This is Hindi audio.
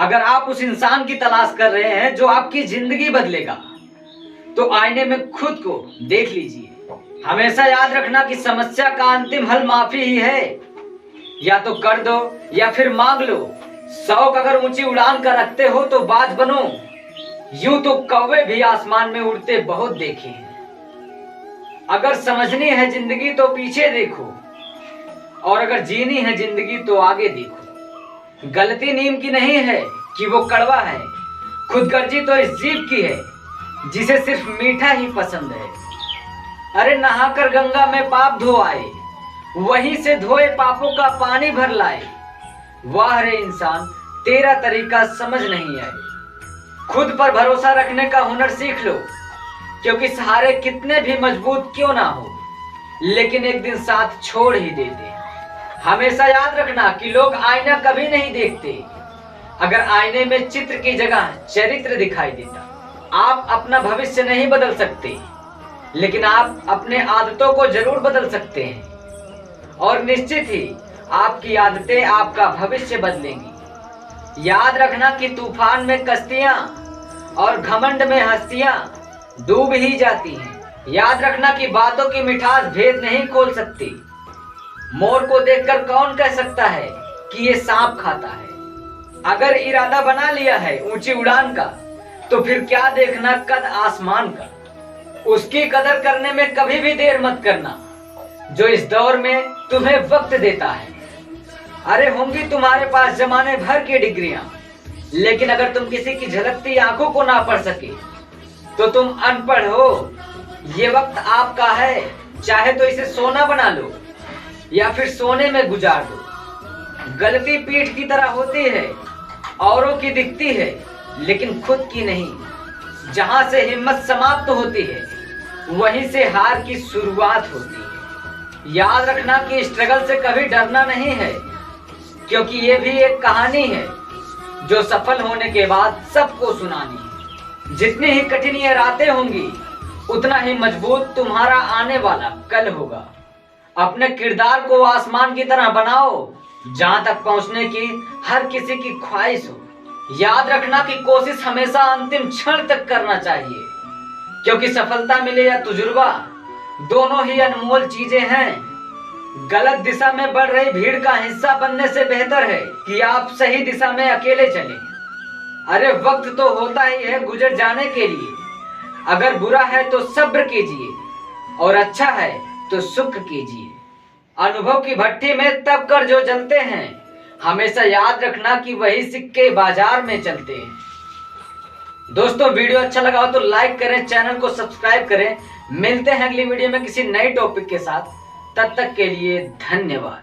अगर आप उस इंसान की तलाश कर रहे हैं जो आपकी जिंदगी बदलेगा, तो आईने में खुद को देख लीजिए। हमेशा याद रखना कि समस्या का अंतिम हल माफी ही है। या तो कर दो या फिर मांग लो। शौक अगर ऊंची उड़ान का रखते हो तो बाज बनो। यूं तो कौवे भी आसमान में उड़ते बहुत देखे हैं। अगर समझनी है जिंदगी तो पीछे देखो, और अगर जीनी है जिंदगी तो आगे देखो। गलती नीम की नहीं है कि वो कड़वा है, खुदगर्जी तो इस जीभ की है जिसे सिर्फ मीठा ही पसंद है। अरे नहाकर गंगा में पाप धो आए, वहीं से धोए पापों का पानी भर लाए। वाह रे इंसान, तेरा तरीका समझ नहीं आए। खुद पर भरोसा रखने का हुनर सीख लो, क्योंकि सहारे कितने भी मजबूत क्यों ना हो, लेकिन एक दिन साथ छोड़ ही देते हैं। हमेशा याद रखना कि लोग आईना कभी नहीं देखते। अगर आईने में चित्र की जगह चरित्र दिखाई देता। आप अपना भविष्य नहीं बदल सकते, लेकिन आप अपने आदतों को जरूर बदल सकते हैं, और निश्चित ही आपकी आदतें आपका भविष्य बदलेंगी। याद रखना कि तूफान में कश्तियां और घमंड में हस्तियां डूब ही जाती हैं। याद रखना कि बातों की मिठास भेद नहीं खोल सकती। मोर को देखकर कौन कह सकता है कि ये सांप खाता है। अगर इरादा बना लिया है ऊंची उड़ान का, तो फिर क्या देखना कद आसमान का। उसकी कदर करने में कभी भी देर मत करना, जो इस दौर में तुम्हें वक्त देता है। अरे होंगी तुम्हारे पास जमाने भर की डिग्रियां, लेकिन अगर तुम किसी की झलकती आंखों को ना पढ़ सके तो तुम अनपढ़ हो। ये वक्त आपका है, चाहे तो इसे सोना बना लो या फिर सोने में गुजार दो। गलती पीठ की तरह होती है, औरों की दिखती है लेकिन खुद की नहीं। जहां से हिम्मत समाप्त होती है, वहीं से हार की शुरुआत होती है। याद रखना कि स्ट्रगल से कभी डरना नहीं है, क्योंकि ये भी एक कहानी है जो सफल होने के बाद सबको सुनानी है। जितनी ही कठिन ये रातें होंगी, उतना ही मजबूत तुम्हारा आने वाला कल होगा। अपने किरदार को आसमान की तरह बनाओ, जहां तक पहुंचने की हर किसी की ख्वाहिश हो। याद रखना कि कोशिश हमेशा अंतिम क्षण तक करना चाहिए, क्योंकि सफलता मिले या तजुर्बा, दोनों ही अनमोल चीजें हैं। गलत दिशा में बढ़ रही भीड़ का हिस्सा बनने से बेहतर है कि आप सही दिशा में अकेले चलें। अरे वक्त तो होता ही है गुजर जाने के लिए। अगर बुरा है तो सब्र कीजिए, और अच्छा है तो सुख कीजिए। अनुभव की भट्टी में तप कर जो जलते हैं, हमेशा याद रखना कि वही सिक्के बाजार में चलते हैं। दोस्तों, वीडियो अच्छा लगा हो तो लाइक करें, चैनल को सब्सक्राइब करें। मिलते हैं अगली वीडियो में किसी नए टॉपिक के साथ। तब तक के लिए धन्यवाद।